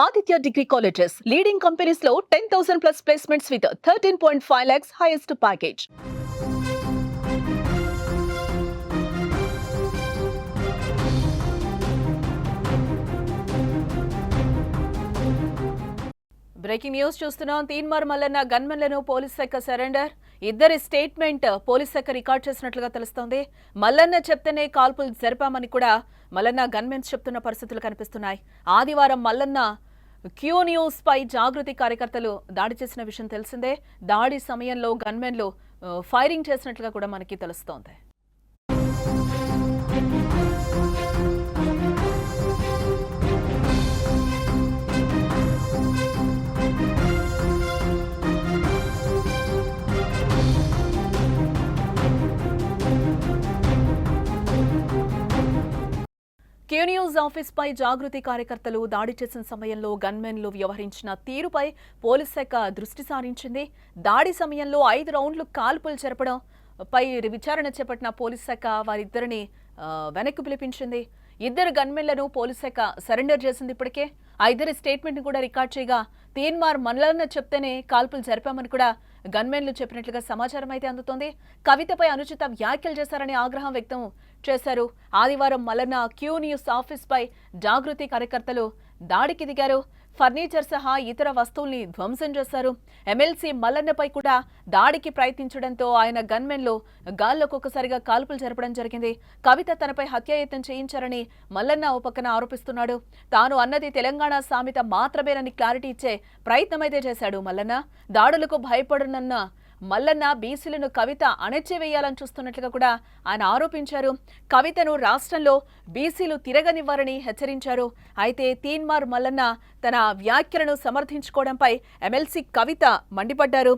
Aditya Degree Colleges, leading companies low 10,000 plus placements with 13.5 lakhs highest package. Breaking news చూస్తున్నాం. Teenmar Mallanna గన్మెన్లను police శాఖ surrender. ఇద్దరి statement police శాఖ record చేసినట్లుగా తెలుస్తోంది. మల్లన్న చెప్తేనే కాల్పులు జరిపామని కూడా మల్లన్న గన్మెన్స్ చెప్తున్న పరిస్థితులు కనిపిస్తున్నాయి. ఆదివారం మల్లన్న క్యూ న్యూస్ పై జాగృతి కార్యకర్తలు దాడి చేసిన విషయం తెలిసిందే. దాడి సమయంలో గన్మెన్లు ఫైరింగ్ చేసినట్లుగా కూడా మనకి తెలుస్తోంది. క్యూ న్యూస్ ఆఫీస్ పై జాగృతి కార్యకర్తలు దాడి చేసిన సమయంలో గన్మెన్లు వ్యవహరించిన తీరుపై పోలీస్ శాఖ దృష్టి సారించింది. దాడి సమయంలో 5 రౌండ్లు కాల్పులు జరపడం పై విచారణ చేపట్టిన పోలీస్ శాఖ వారిద్దరిని వెనక్కి పిలిపించింది. ఇద్దరు గన్మెన్లను పోలీస్ శాఖ సరెండర్ చేసింది. ఇప్పటికే ఆ ఇద్దరి స్టేట్మెంట్ కూడా రికార్డ్ చేయగా తీన్మార్ మల్లన్న చెప్తేనే కాల్పులు జరిపామని కూడా గన్మెన్లు చెప్పినట్లుగా సమాచారం అయితే అందుతోంది. కవితపై అనుచిత వ్యాఖ్యలు చేశారని ఆగ్రహం వ్యక్తం చేశారు. ఆదివారం మల్లన్న క్యూ న్యూస్ ఆఫీస్ పై జాగృతి కార్యకర్తలు దాడికి దిగారు. ఫర్నిచర్ సహా ఇతర వస్తువుల్ని ధ్వంసం చేశారు. ఎమ్మెల్సీ మల్లన్నపై కూడా దాడికి ప్రయత్నించడంతో ఆయన గన్మెన్లు గాల్లోకి ఒక్కసారిగా కాల్పులు జరపడం జరిగింది. కవిత తనపై హత్యాయత్నం చేయించారని మల్లన్న ఓ పక్కన ఆరోపిస్తున్నాడు. తాను అన్నది తెలంగాణ సామెత మాత్రమేనని క్లారిటీ ఇచ్చే ప్రయత్నమైతే చేశాడు మల్లన్న. దాడులకు భయపడనన్న మల్లన్న బీసీలను కవిత అణచివేయాలని చూస్తున్నట్లుగా కూడా ఆయన ఆరోపించారు. కవితను రాష్ట్రంలో బీసీలు తిరగనివ్వారని హెచ్చరించారు. అయితే తీన్మార్ మల్లన్న తన వ్యాఖ్యలను సమర్థించుకోవడంపై ఎమ్మెల్సీ కవిత మండిపడ్డారు.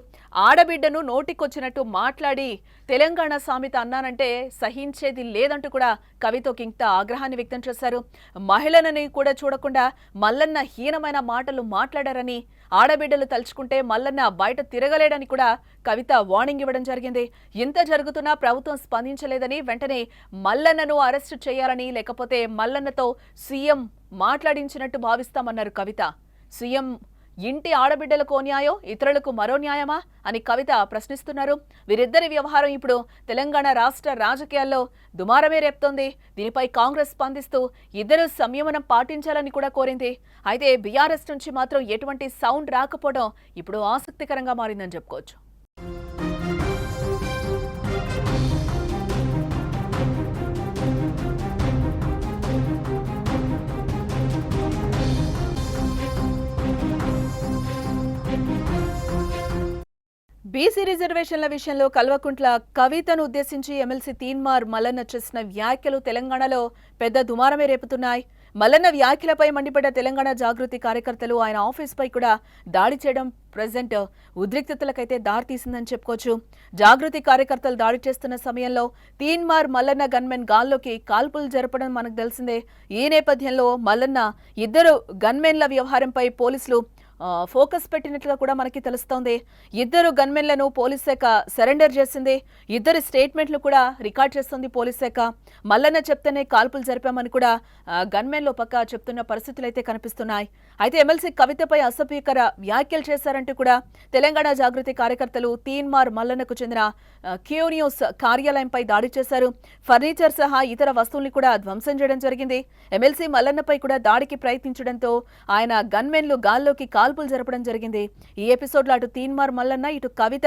ఆడబిడ్డను నోటికొచ్చినట్టు మాట్లాడి తెలంగాణ సామెత అన్నానంటే సహించేది లేదంటూ కూడా కవిత ఇంత ఆగ్రహాన్ని వ్యక్తం చేశారు. మహిళలని కూడా చూడకుండా మల్లన్న హీనమైన మాటలు మాట్లాడారని, ఆడబిడ్డలు తలుచుకుంటే మల్లన్న బయట తిరగలేడని కూడా కవిత వార్నింగ్ ఇవ్వడం జరిగింది. ఇంత జరుగుతున్నా ప్రభుత్వం స్పందించలేదని, వెంటనే మల్లన్నను అరెస్టు చేయాలని, లేకపోతే మల్లన్నతో సీఎం మాట్లాడించినట్టు భావిస్తామన్నారు కవిత. సీఎం ఇంటి ఆడబిడ్డలకు న్యాయం, ఇతరులకు మరో న్యాయమా అని కవిత ప్రశ్నిస్తున్నారు. వీరిద్దరి వ్యవహారం ఇప్పుడు తెలంగాణ రాష్ట్ర రాజకీయాల్లో దుమారమే రేపుతోంది. దీనిపై కాంగ్రెస్ స్పందిస్తూ ఇద్దరు సంయమనం పాటించాలని కూడా కోరింది. అయితే బీఆర్ఎస్ నుంచి మాత్రం ఎటువంటి సౌండ్ రాకపోవడం ఇప్పుడు ఆసక్తికరంగా మారిందని చెప్పుకోవచ్చు. బీసీ రిజర్వేషన్ల విషయంలో కల్వకుంట్ల కవితను ఉద్దేశించి ఎమ్మెల్సీ తీన్మార్ మల్లన్న చేసిన వ్యాఖ్యలు తెలంగాణలో పెద్ద దుమారమే రేపుతున్నాయి. మల్లన్న వ్యాఖ్యలపై మండిపడ్డ తెలంగాణ జాగృతి కార్యకర్తలు ఆయన ఆఫీస్పై కూడా దాడి చేయడం ప్రెజెంట్ ఉద్రిక్తతలకైతే దారితీసిందని చెప్పుకోవచ్చు. జాగృతి కార్యకర్తలు దాడి చేస్తున్న సమయంలో తీన్మార్ మల్లన్న గన్మెన్ గాల్లోకి కాల్పులు జరపడం మనకు తెలిసిందే. ఈ నేపథ్యంలో మల్లన్న ఇద్దరు గన్మెన్ల వ్యవహారంపై పోలీసులు ఫోకస్ పెట్టినట్లుగా కూడా మనకి తెలుస్తోంది. ఇద్దరు గన్మెన్లను పోలీస్ శాఖ సరెండర్ చేసింది. ఇద్దరి స్టేట్మెంట్లు కూడా రికార్డ్ చేస్తుంది పోలీస్ శాఖ. మల్లన్న చెప్తేనే కాల్పులు జరిపామని కూడా గన్మెన్లు పక్క చెప్తున్న పరిస్థితులు అయితే కనిపిస్తున్నాయి. అయితే ఎమ్మెల్సీ కవితపై అసభ్యకర వ్యాఖ్యలు చేశారంటూ కూడా తెలంగాణ జాగృతి కార్యకర్తలు తీన్మార్ మల్లన్నకు చెందిన క్యూ న్యూస్ కార్యాలయంపై దాడి చేశారు. ఫర్నిచర్ సహా ఇతర వస్తువుల్ని కూడా ధ్వంసం చేయడం జరిగింది. ఎమ్మెల్సీ మల్లన్నపై కూడా దాడికి ప్రయత్నించడంతో ఆయన గన్మెన్లు గాల్లోకి కాల్పులు జరపడం జరిగింది. ఈ ఎపిసోడ్లో అటు తీన్మార్ మల్లన్న, ఇటు కవిత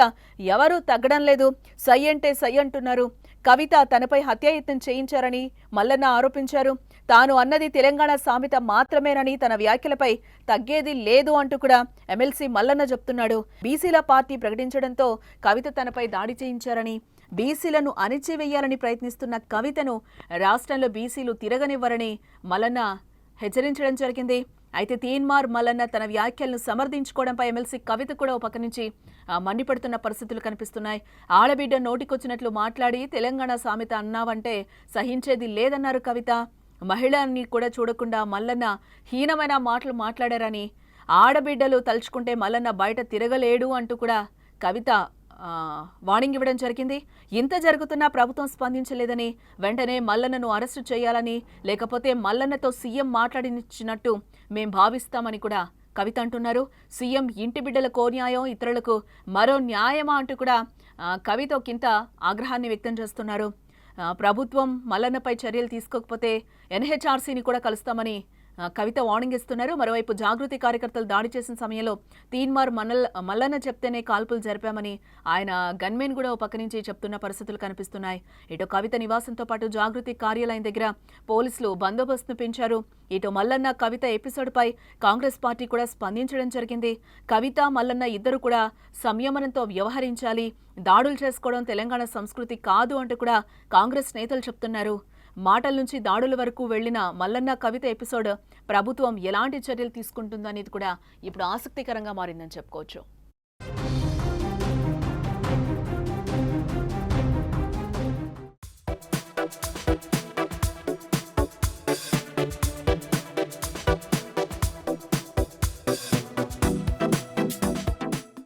ఎవరూ తగ్గడం లేదు. సై అంటే సై అంటున్నారు. కవిత తనపై హత్యాయత్నం చేయించారని మల్లన్న ఆరోపించారు. తాను అన్నది తెలంగాణ సామెత మాత్రమేనని, తన వ్యాఖ్యలపై తగ్గేది లేదు అంటూ కూడా ఎమ్మెల్సీ మల్లన్న చెప్తున్నాడు. బీసీల పార్టీ ప్రకటించడంతో కవిత తనపై దాడి చేయించారని, బీసీలను అణిచివేయాలని ప్రయత్నిస్తున్న కవితను రాష్ట్రంలో బీసీలు తిరగనివ్వరని మల్లన్న హెచ్చరించడం జరిగింది. అయితే తీన్మార్ మల్లన్న తన వ్యాఖ్యలను సమర్థించుకోవడంపై ఎమ్మెల్సీ కవిత కూడా ఒక పక్క నుంచి మండిపడుతున్న పరిస్థితులు కనిపిస్తున్నాయి. ఆడబిడ్డ నోటికొచ్చినట్లు మాట్లాడి తెలంగాణ సామెత అన్నావంటే సహించేది లేదన్నారు కవిత. మహిళని కూడా చూడకుండా మల్లన్న హీనమైన మాటలు మాట్లాడారని, ఆడబిడ్డలు తలుచుకుంటే మల్లన్న బయట తిరగలేడు అంటూ కూడా కవిత ఆ, వార్నింగ్ ఇవ్వడం జరిగింది. ఇంత జరుగుతున్నా ప్రభుత్వం స్పందించలేదని, వెంటనే మల్లన్నను అరెస్టు చేయాలని, లేకపోతే మల్లన్నతో సీఎం మాట్లాడించినట్టు మేం భావిస్తామని కూడా కవిత అంటున్నారు. సీఎం ఇంటి బిడ్డలకో న్యాయం, ఇతరులకు మరో న్యాయమా అంటూ కూడా కవిత ఒకంత ఆగ్రహాన్ని వ్యక్తం చేస్తున్నారు. ప్రభుత్వం మల్లన్నపై చర్యలు తీసుకోకపోతే ఎన్హెచ్ఆర్సీని కూడా కలుస్తామని కవిత వార్నింగ్ ఇస్తున్నారు. మరోవైపు జాగృతి కార్యకర్తలు దాడి చేసిన సమయంలో తీన్మార్ మల్లన్న చెప్తేనే కాల్పులు జరిపామని ఆయన గన్మెన్ కూడా ఓ పక్క నుంచి చెప్తున్న పరిస్థితులు కనిపిస్తున్నాయి. ఇటు కవిత నివాసంతో పాటు జాగృతి కార్యాలయం దగ్గర పోలీసులు బందోబస్తును పెంచారు. ఇటు మల్లన్న కవిత ఎపిసోడ్పై కాంగ్రెస్ పార్టీ కూడా స్పందించడం జరిగింది. కవిత మల్లన్న ఇద్దరు కూడా సంయమనంతో వ్యవహరించాలి, దాడులు చేసుకోవడం తెలంగాణ సంస్కృతి కాదు అంటూ కూడా కాంగ్రెస్ నేతలు చెప్తున్నారు. మాటల నుంచి దాడుల వరకు వెళ్లిన మల్లన్న కవిత ఎపిసోడ్ ప్రభుత్వం ఎలాంటి చర్యలు తీసుకుంటుందనేది కూడా ఇప్పుడు ఆసక్తికరంగా మారిందని చెప్పుకోవచ్చు.